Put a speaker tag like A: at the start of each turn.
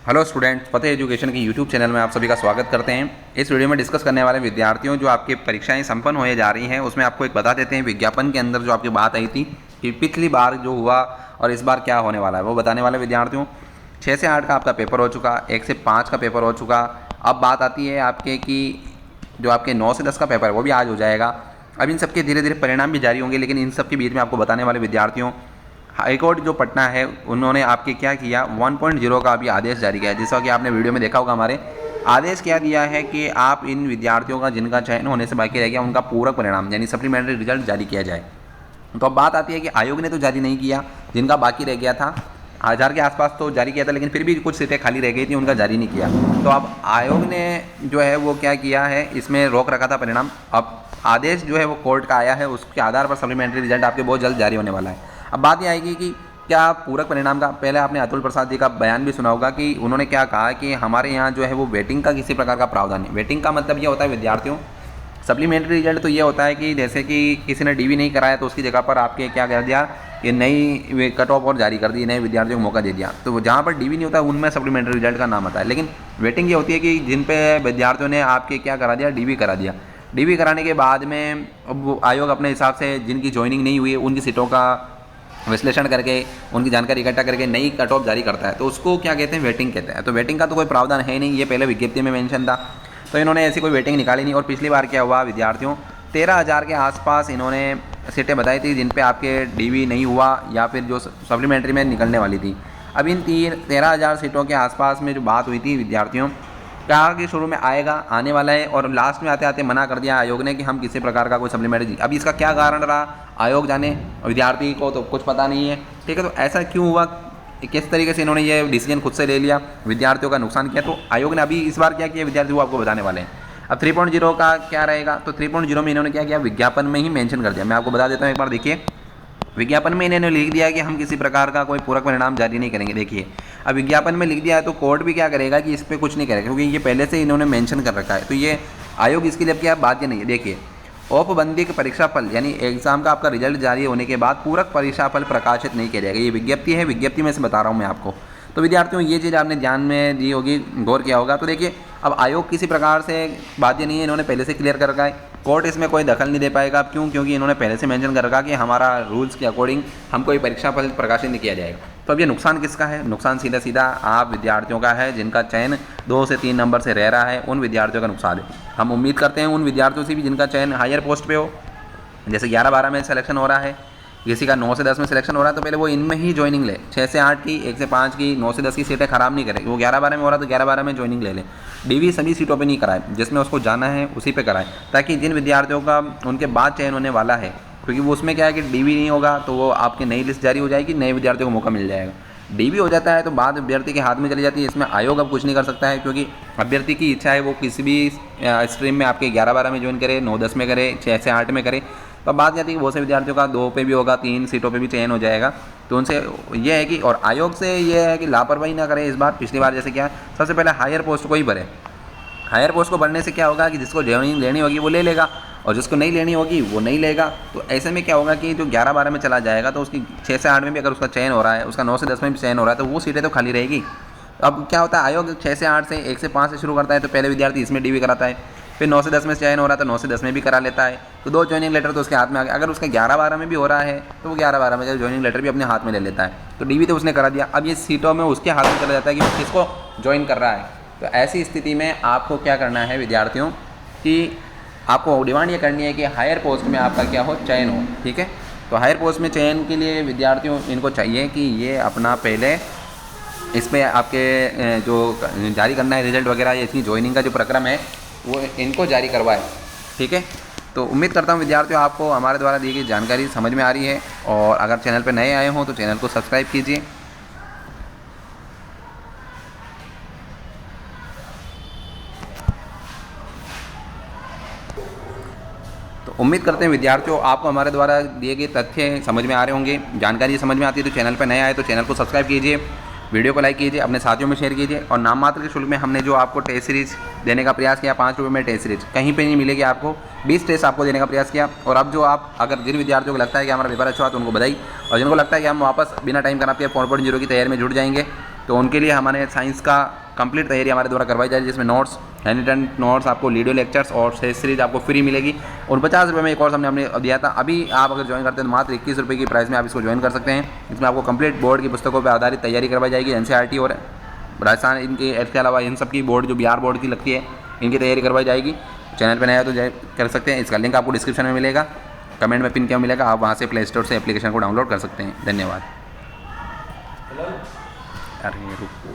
A: Hello students, फतेह education के YouTube channel में आप सभी का स्वागत करते हैं। इस वीडियो में डिस्कस करने वाले विद्यार्थियों जो आपकी परीक्षाएं संपन्न होने जा रही हैं उसमें आपको एक बता देते हैं। विज्ञापन के अंदर जो आपकी बात आई थी कि पिछली बार जो हुआ और इस बार क्या होने वाला है वो बताने वाले विद्यार्थियों। 6 से 8 का आपका पेपर हो चुका, 1 से 5 का पेपर हो चुका। अब बात आती है आपके कि जो आपके 9 से 10 का पेपर है वो भी आज हो जाएगा। अब इन सबके धीरे धीरे परिणाम भी जारी होंगे, लेकिन इन सब के बीच में आपको बताने वाले विद्यार्थियों, हाईकोर्ट जो पटना है उन्होंने आपके क्या किया 1.0 का अभी आदेश जारी किया है। जैसा कि आपने वीडियो में देखा होगा, हमारे आदेश क्या दिया है कि आप इन विद्यार्थियों का जिनका चयन होने से बाकी रह गया उनका पूरक परिणाम यानी सप्लीमेंट्री रिजल्ट जारी किया जाए। तो अब बात आती है कि आयोग ने तो जारी नहीं किया, जिनका बाकी रह गया था 1000 के आसपास तो जारी किया था, लेकिन फिर भी कुछ सीटें खाली रह गई थी, उनका जारी नहीं किया। तो अब आयोग ने जो है वो क्या किया है, इसमें रोक रखा था परिणाम। अब आदेश जो है वो कोर्ट का आया है, उसके आधार पर सप्लीमेंट्री रिजल्ट आपके बहुत जल्द जारी होने वाला है। अब बात यह आएगी कि क्या पूरक परिणाम का, पहले आपने अतुल प्रसाद जी का बयान भी सुना होगा कि उन्होंने क्या कहा कि हमारे यहाँ जो है वो वेटिंग का किसी प्रकार का प्रावधान नहीं। वेटिंग का मतलब ये होता है विद्यार्थियों, सप्लीमेंट्री रिजल्ट तो ये होता है कि जैसे कि किसी ने डीवी नहीं कराया तो उसकी जगह पर आपके क्या कर दिया कि नई कट ऑफ और जारी कर दी, नए विद्यार्थियों को मौका दे दिया। तो जहाँ पर डीवी नहीं होता उनमें सप्लीमेंट्री रिजल्ट का नाम आता है। लेकिन वेटिंग ये होती है कि जिन पे विद्यार्थियों ने आपके क्या करा दिया, डीवी करा दिया। डीवी कराने के बाद में अब आयोग अपने हिसाब से जिनकी ज्वाइनिंग नहीं हुई है उनकी सीटों का विश्लेषण करके उनकी जानकारी इकट्ठा करके नई कट ऑफ जारी करता है। तो उसको क्या कहते हैं, वेटिंग कहते हैं। तो वेटिंग का तो कोई प्रावधान है नहीं, ये पहले विज्ञप्ति में मेंशन था, तो इन्होंने ऐसी कोई वेटिंग निकाली नहीं। और पिछली बार क्या हुआ विद्यार्थियों, 13,000 के आसपास इन्होंने सीटें बताई थी जिन पे आपके डीवी नहीं हुआ या फिर जो सप्लीमेंट्री में निकलने वाली थी। अब इन 13,000 सीटों के आसपास में जो बात हुई थी विद्यार्थियों, कहा कि शुरू में आएगा, आने वाला है, और लास्ट में आते आते मना कर दिया आयोग ने कि हम किसी प्रकार का कोई सप्लीमेंट्री। अभी इसका क्या कारण रहा आयोग जाने, विद्यार्थी को तो कुछ पता नहीं है। ठीक है, तो ऐसा क्यों हुआ, किस तरीके से इन्होंने ये डिसीजन खुद से ले लिया, विद्यार्थियों का नुकसान किया। तो आयोग ने अभी इस बार क्या किया विद्यार्थियों को आपको बताने वाले हैं। अब 3.0 का क्या रहेगा, तो 3.0 में इन्होंने क्या किया, विज्ञापन में ही मेंशन कर दिया। मैं आपको बता देता हूँ, एक बार देखिए। विज्ञापन में इन्होंने लिख दिया कि हम किसी प्रकार का कोई पूरक परिणाम जारी नहीं करेंगे। देखिए, अब विज्ञापन में लिख दिया है तो कोर्ट भी क्या करेगा कि इस पर कुछ नहीं करेगा, क्योंकि ये पहले से इन्होंने मेंशन कर रखा है। तो ये आयोग इसके लिए अब क्या बाध्य नहीं है। देखिए, औपबंधिक परीक्षा फल यानी एग्जाम का आपका रिजल्ट जारी होने के बाद पूरक परीक्षा फल प्रकाशित नहीं किया जाएगा। ये विज्ञप्ति है, विज्ञप्ति में से बता रहा हूँ मैं आपको। तो विद्यार्थियों ये चीज़ आपने ध्यान में दी होगी, गौर किया होगा। तो देखिए, अब आयोग किसी प्रकार से बाध्य नहीं है, इन्होंने पहले से क्लियर कर रखा है। कोर्ट इसमें कोई दखल नहीं दे पाएगा। क्यों? क्योंकि इन्होंने पहले से मेंशन कर रखा कि हमारा रूल्स के अकॉर्डिंग हम कोई परीक्षा फल प्रकाशित नहीं किया जाएगा। तो अब ये नुकसान किसका है? नुकसान सीधा सीधा आप विद्यार्थियों का है जिनका चयन 2 से 3 नंबर से रह रहा है, उन विद्यार्थियों का नुकसान है। हम उम्मीद करते हैं उन विद्यार्थियों से भी जिनका चयन हायर पोस्ट पे हो, जैसे 11-12 में सिलेक्शन हो रहा है, किसी का 9 से 10 में सिलेक्शन हो रहा है, तो पहले वो इनमें ही ज्वाइनिंग ले। 6 से 8 की, 1 से 5 की, 9 से 10 की सीटें खराब नहीं करेगी। वो 11-12 में हो रहा है तो 11-12 में ज्वाइनिंग ले ले। डीवी सभी सीटों पे नहीं कराए, जिसमें उसको जाना है उसी पे कराए, ताकि जिन विद्यार्थियों का उनके बाद चयन होने वाला है, क्योंकि वो उसमें क्या है कि डीवी नहीं होगा तो वो आपकी नई लिस्ट जारी हो जाएगी, नए विद्यार्थियों को मौका मिल जाएगा। डीवी हो जाता है तो बाद अभ्यर्थी के हाथ में चली जाती है। इसमें आयोग अब कुछ नहीं कर सकता है, क्योंकि अभ्यर्थी की इच्छा है वो किसी भी स्ट्रीम में आपके 11-12 में ज्वाइन करे, 9-10 में करे, 6 से 8 में करे। तो बात जाती है कि बहुत से विद्यार्थियों का 2 पे भी होगा, 3 सीटों पे भी चयन हो जाएगा। तो उनसे ये है कि, और आयोग से ये है कि लापरवाही ना करें इस बार। पिछली बार जैसे क्या, सबसे पहले हायर पोस्ट को ही भरे। हायर पोस्ट को भरने से क्या होगा कि जिसको ज्वाइनिंग लेनी होगी वो ले लेगा, और जिसको नहीं लेनी होगी वो नहीं लेगा। तो ऐसे में क्या होगा कि जो 11-12 में चला जाएगा तो उसकी 6 से 8 में भी अगर उसका चयन हो रहा है, उसका 9 से 10 में भी चयन हो रहा है, तो वो सीटें तो खाली रहेगी। अब क्या होता है, आयोग 6 से 8 से 1 से 5 से शुरू करता है, तो पहले विद्यार्थी इसमें डीवी कराता है, फिर 9 से 10 में चयन हो रहा है तो 9 से 10 में भी करा लेता है। तो 2 ज्वाइनिंग लेटर तो उसके हाथ में आ गया। अगर उसका 11-12 में भी हो रहा है तो वो 11-12 में ज्वाइनिंग लेटर भी अपने हाथ में ले लेता है। तो डीवी तो उसने करा दिया, अब ये सीटों में उसके हाथ में चला जाता है कि वो किसको ज्वाइन कर रहा है। तो ऐसी स्थिति में आपको क्या करना है विद्यार्थियों, कि आपको डिमांड ये करनी है कि हायर पोस्ट में आपका क्या हो, चयन हो। ठीक है, तो हायर पोस्ट में चयन के लिए विद्यार्थियों इनको चाहिए कि ये अपना पहले इस पर आपके जो जारी करना है रिजल्ट वगैरह, या इसकी ज्वाइनिंग का जो प्रक्रम है वो इनको जारी करवाए। ठीक है, तो उम्मीद करता हूँ विद्यार्थियों आपको हमारे द्वारा दी गई जानकारी समझ में आ रही है, और अगर चैनल पर नए आए हों तो चैनल को सब्सक्राइब कीजिए। तो उम्मीद करते हैं विद्यार्थियों आपको हमारे द्वारा दिए गए तथ्य समझ में आ रहे होंगे, जानकारी समझ में आती है। तो चैनल पर नए आए तो चैनल को सब्सक्राइब कीजिए, वीडियो को लाइक कीजिए, अपने साथियों में शेयर कीजिए। और नाम मात्र के शुल्क में हमने जो आपको टेस्ट सीरीज देने का प्रयास किया, 5 रुपये में टेस्ट सीरीज कहीं पे नहीं मिलेगी आपको, 20 टेस्ट आपको देने का प्रयास किया। और अब जो आप, अगर जिन विद्यार्थियों को लगता है कि हमारा पेपर अच्छा हुआ तो उनको बधाई, और जिनको लगता है कि हम वापस बिना टाइम खराब किए 4.0 की तैयारी में जुट जाएंगे तो उनके लिए हमारे साइंस का कंप्लीट तैयारी हमारे द्वारा करवाई जा रही है, जिसमें नोट्स, हैंड नोट्स, आपको वीडियो लेक्चर्स और टेस्ट सीरीज आपको फ्री मिलेगी। और 50 रुपये में एक और हमने दिया था। अभी आप अगर ज्वाइन करते हैं तो मात्र 21 रुपये की प्राइस में आप इसको ज्वाइन कर सकते हैं। इसमें आपको कंप्लीट बोर्ड की पुस्तकों पर आधारित तैयारी करवाई जाएगी। NCERT और राजस्थान, इनके इसके अलावा इन सब की बोर्ड जो बिहार बोर्ड की लगती है, इनकी तैयारी करवाई जाएगी। चैनल पर नया तो कर सकते हैं। इसका लिंक आपको डिस्क्रिप्शन में मिलेगा, कमेंट में पिन किया मिलेगा। आप वहाँ से प्ले स्टोर से एप्लीकेशन को डाउनलोड कर सकते हैं। धन्यवाद। अरे रुको।